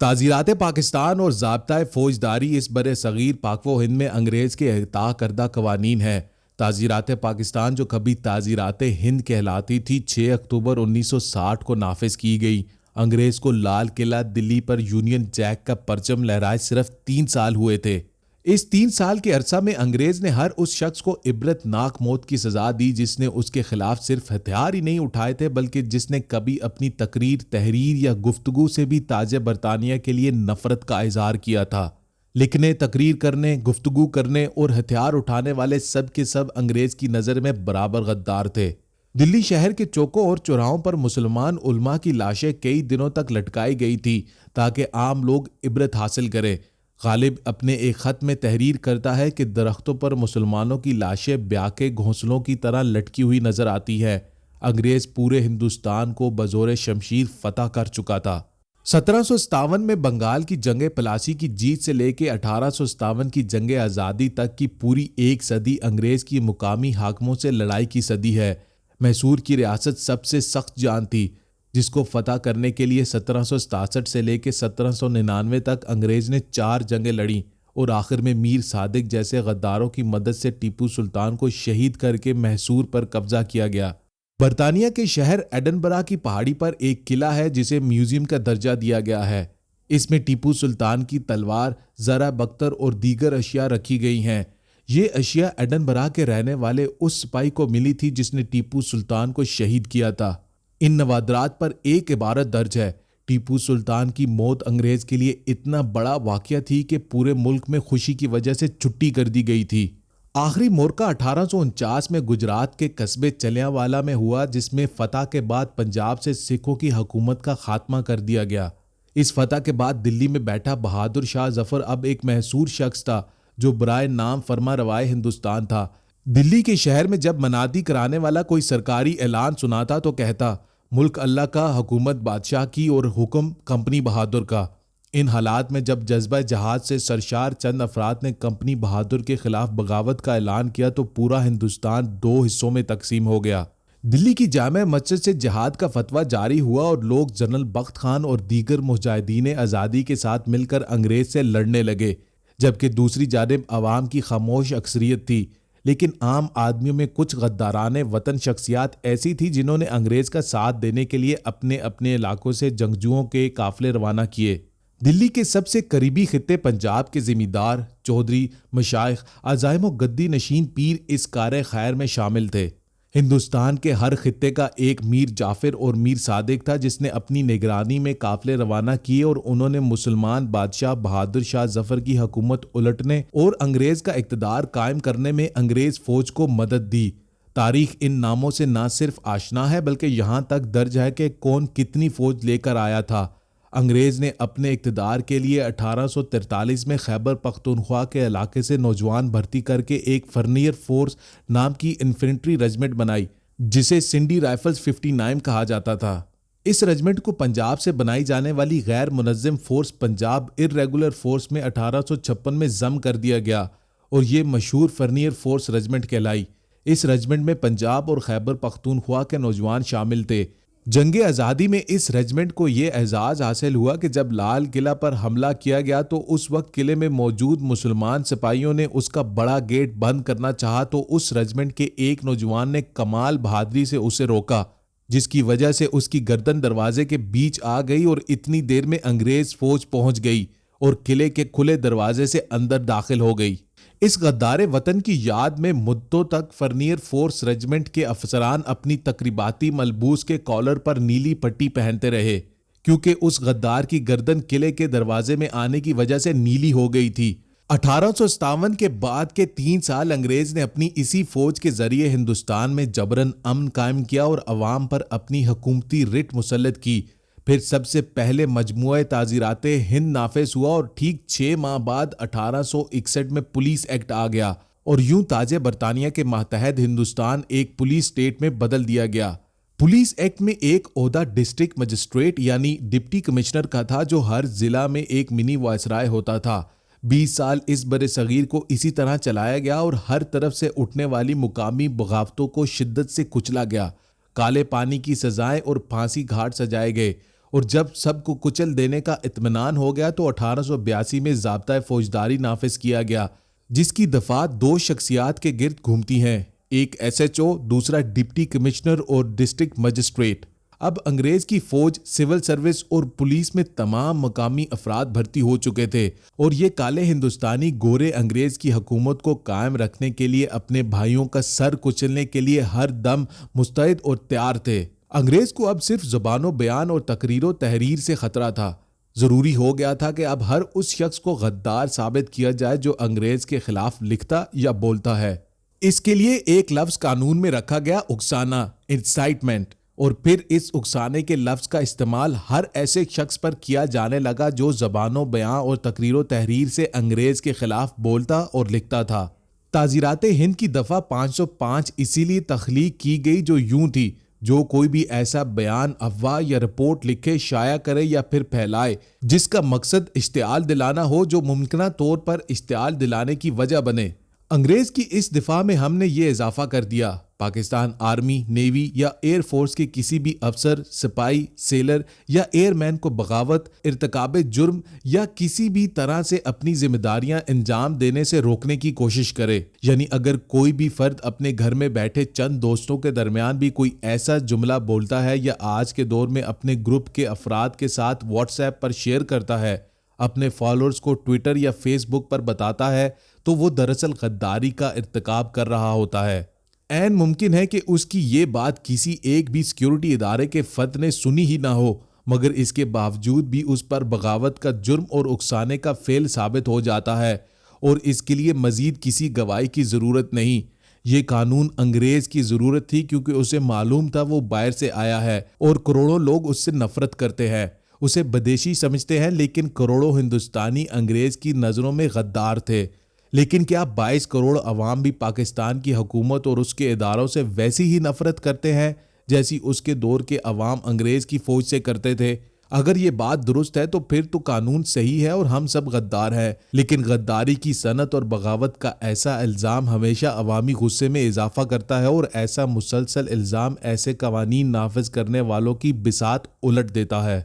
ताज़ीरात पाकिस्तान और ज़ाब्ता फ़ौजदारी इस बरे सग़ीर पाक व हिंद में अंग्रेज़ के अता करदा कवानीन है। ताज़ीरात पाकिस्तान जो कभी ताज़ीरात हिंद कहलाती थी 6 अक्टूबर 1960 को नाफिज की गई। अंग्रेज़ को लाल किला दिल्ली पर यूनियन जैक का परचम लहराए सिर्फ 3 साल हुए थे। इस 3 साल के अरसा में अंग्रेज ने हर उस शख्स को इबरतनाक मौत की सजा दी जिसने उसके खिलाफ सिर्फ हथियार ही नहीं उठाए थे बल्कि जिसने कभी अपनी तकरीर, तहरीर या गुफ्तगू से भी ताजे बरतानिया के लिए नफरत का इजहार किया था। लिखने, तकरीर करने, गुफ्तगू करने और हथियार उठाने वाले सब के सब अंग्रेज की नज़र में बराबर गद्दार थे। दिल्ली शहर के चौकों और चौराहों पर मुसलमान उलमा की लाशें कई दिनों तक लटकाई गई थी ताकि आम लोग इबरत हासिल करें। गालिब अपने एक ख़त में तहरीर करता है कि दरख्तों पर मुसलमानों की लाशें ब्याह के घोंसलों की तरह लटकी हुई नजर आती है। अंग्रेज पूरे हिंदुस्तान को बजोरे शमशीर फतह कर चुका था। 1757 में बंगाल की जंग प्लासी की जीत से लेकर 1857 की जंग आज़ादी तक की पूरी एक सदी अंग्रेज की मुकामी हाकमों से लड़ाई की सदी है। मैसूर की रियासत सबसे सख्त जान थी जिसको फतह करने के लिए 1767 से लेकर 1799 तक अंग्रेज ने 4 जंगें लड़ी और आखिर में मीर सादिक जैसे गद्दारों की मदद से टीपू सुल्तान को शहीद करके मैसूर पर कब्जा किया गया। बरतानिया के शहर एडनबरा की पहाड़ी पर एक किला है जिसे म्यूजियम का दर्जा दिया गया है। इसमें टीपू सुल्तान की तलवार, जरा बख्तर और दीगर अशिया रखी गई हैं। ये अशिया एडनबरा के रहने वाले उस सिपाही को मिली थी जिसने टीपू सुल्तान को शहीद किया था। इन नवादरात पर एक इबारत दर्ज है। टीपू सुल्तान की मौत अंग्रेज के लिए इतना बड़ा वाकया थी कि पूरे मुल्क में खुशी की वजह से छुट्टी कर दी गई थी। आखिरी मोर्चा 1849 में गुजरात के कस्बे चलियांवाला में हुआ जिसमें फतह के बाद पंजाब से सिखों की हुकूमत का खात्मा कर दिया गया। इस फतह के बाद दिल्ली में बैठा बहादुर शाह जफर अब एक महसूर शख्स था जो बराए नाम फरमा रवाए हिंदुस्तान था। दिल्ली के शहर में जब मनादी कराने वाला कोई सरकारी ऐलान सुनाता तो कहता, मुल्क अल्लाह का, हुकूमत बादशाह की और हुक्म कंपनी बहादुर का। इन हालात में जब जज्बा जहाद से सरशार चंद अफराद ने कंपनी बहादुर के खिलाफ बगावत का ऐलान किया तो पूरा हिंदुस्तान 2 हिस्सों में तकसीम हो गया। दिल्ली की जामे मस्जिद से जिहाद का फतवा जारी हुआ और लोग जनरल बख्त खान और दीगर मुजाहिदीन आज़ादी के साथ मिलकर अंग्रेज से लड़ने लगे, जबकि दूसरी जानिब अवाम की खामोश अक्सरियत थी। लेकिन आम आदमियों में कुछ गद्दाराने वतन शख्सियात ऐसी थी जिन्होंने अंग्रेज का साथ देने के लिए अपने अपने इलाकों से जंगजुओं के काफिले रवाना किए। दिल्ली के सबसे करीबी खित्ते पंजाब के जिमीदार, चौधरी, मशाइख, अजाइम व गद्दी नशीन पीर इस कार खैर में शामिल थे। हिंदुस्तान के हर खित्ते का एक मीर जाफिर और मीर सादिक था जिसने अपनी निगरानी में काफिले रवाना किए और उन्होंने मुसलमान बादशाह बहादुर शाह जफर की हुकूमत उलटने और अंग्रेज का इक़्तिदार कायम करने में अंग्रेज फौज को मदद दी। तारीख इन नामों से न सिर्फ आशना है बल्कि यहाँ तक दर्ज है कि कौन कितनी फौज लेकर आया था। अंग्रेज ने अपने इक़्तिदार के लिए 1843 में खैबर पख्तूनख्वा के इलाके से नौजवान भर्ती करके एक फर्नियर फोर्स नाम की इन्फेंट्री रेजिमेंट बनाई जिसे सिंडी राइफल्स 59 कहा जाता था। इस रेजिमेंट को पंजाब से बनाई जाने वाली गैर मुनज़्ज़म फोर्स पंजाब इर्रेगुलर फोर्स में 1856 में जम कर दिया गया और ये मशहूर फर्नियर फोर्स रेजिमेंट कहलाई। इस रेजिमेंट में पंजाब और खैबर पख्तूनख्वा के नौजवान शामिल थे। जंगे आज़ादी में इस रेजिमेंट को ये एजाज़ हासिल हुआ कि जब लाल किला पर हमला किया गया तो उस वक्त किले में मौजूद मुसलमान सिपाहियों ने उसका बड़ा गेट बंद करना चाहा तो उस रेजिमेंट के एक नौजवान ने कमाल बहादुरी से उसे रोका, जिसकी वजह से उसकी गर्दन दरवाजे के बीच आ गई और इतनी देर में अंग्रेज फौज पहुंच गई और किले के खुले दरवाजे से अंदर दाखिल हो गई। इस गद्दारे वतन की याद में मुद्दों तक फर्नियर फोर्स रेजिमेंट के अफसरान अपनी तकरीबाती मलबूस के कॉलर पर नीली पट्टी पहनते रहे क्योंकि उस गद्दार की गर्दन किले के दरवाजे में आने की वजह से नीली हो गई थी। 1857 के बाद के 3 साल अंग्रेज ने अपनी इसी फौज के जरिए हिंदुस्तान में जबरन अमन कायम किया और अवाम पर अपनी हुकूमती रिट मुसल्लत की। फिर सबसे पहले मजमुआ ताज़ीराते हिंद नाफिज हुआ और ठीक 6 माह बाद 1861 में पुलिस एक्ट आ गया और यूं ताजे बरतानिया के मातहत हिंदुस्तान एक पुलिस स्टेट में बदल दिया गया। पुलिस एक्ट में एक ओहदा डिस्ट्रिक्ट मजिस्ट्रेट यानी डिप्टी कमिश्नर का था जो हर जिला में एक मिनी वायसराय होता था। 20 साल इस बरे सगीर को इसी तरह चलाया गया और हर तरफ से उठने वाली मुकामी बगावतों को शिद्दत से कुचला गया। काले पानी की सजाएं और फांसी घाट सजाए गए और जब सबको कुचल देने का इत्मीनान हो गया तो 1882 में ज़ाब्ता फौजदारी नाफिज किया गया, जिसकी दफा दो शख्सियात के गिर्द घूमती हैं, एक SHO, दूसरा डिप्टी कमिश्नर और डिस्ट्रिक्ट मजिस्ट्रेट। अब अंग्रेज की फौज, सिविल सर्विस और पुलिस में तमाम मकामी अफराद भर्ती हो चुके थे और ये काले हिंदुस्तानी गोरे अंग्रेज की हुकूमत को कायम रखने के लिए अपने भाइयों का सर कुचलने के लिए हर दम मुस्तैद और तैयार थे। अंग्रेज को अब सिर्फ ज़बानो बयान और तकरीरो तहरीर से खतरा था। जरूरी हो गया था कि अब हर उस शख्स को गद्दार साबित किया जाए जो अंग्रेज के खिलाफ लिखता या बोलता है। इसके लिए एक लफ्ज कानून में रखा गया, उकसाना, इंसाइटमेंट, और फिर इस उकसाने के लफ्ज का इस्तेमाल हर ऐसे शख्स पर किया जाने लगा जो ज़बानो बयान और तकरीरो तहरीर से अंग्रेज के खिलाफ बोलता और लिखता था। ताज़ीराते हिंद की दफ़ा 505 इसीलिए तख्लीक की गई जो यूं थी, जो कोई भी ऐसा बयान, अफवाह या रिपोर्ट लिखे, शाया करे या फिर फैलाए जिसका मकसद इश्तिआल दिलाना हो, जो मुमकिना तौर पर इश्तिआल दिलाने की वजह बने। अंग्रेज की इस दिफा में हमने ये इजाफा कर दिया, पाकिस्तान आर्मी, नेवी या एयर फोर्स के किसी भी अफसर, सिपाही, सेलर या एयरमैन को बगावत, इर्तिकाब जुर्म या किसी भी तरह से अपनी जिम्मेदारियां अंजाम देने से रोकने की कोशिश करे। यानी अगर कोई भी फर्द अपने घर में बैठे चंद दोस्तों के दरमियान भी कोई ऐसा जुमला बोलता है या आज के दौर में अपने ग्रुप के अफराद के साथ व्हाट्सएप पर शेयर करता है, अपने फॉलोअर्स को ट्विटर या फेसबुक पर बताता है, तो वो दरअसल गद्दारी का इर्तिकाब कर रहा होता है। ऐन मुमकिन है कि उसकी ये बात किसी एक भी सिक्योरिटी इदारे के फर्द ने सुनी ही ना हो, मगर इसके बावजूद भी उस पर बगावत का जुर्म और उकसाने का फेल साबित हो जाता है और इसके लिए मजीद किसी गवाही की ज़रूरत नहीं। ये कानून अंग्रेज की ज़रूरत थी क्योंकि उसे मालूम था वो बाहर से आया है और करोड़ों लोग उससे नफरत करते हैं, उसे बदेशी समझते हैं, लेकिन करोड़ों हिंदुस्तानी अंग्रेज की नज़रों में गद्दार थे। लेकिन क्या 22 करोड़ अवाम भी पाकिस्तान की हुकूमत और उसके इदारों से वैसी ही नफरत करते हैं जैसी उसके दौर के अवाम अंग्रेज की फौज से करते थे? अगर ये बात दुरुस्त है तो फिर तो कानून सही है और हम सब गद्दार हैं। लेकिन गद्दारी की सनत और बगावत का ऐसा इल्ज़ाम हमेशा अवामी गुस्से में इजाफा करता है और ऐसा मुसलसल इल्ज़ाम ऐसे कवानीन नाफिज करने वालों की बिसात उलट देता है।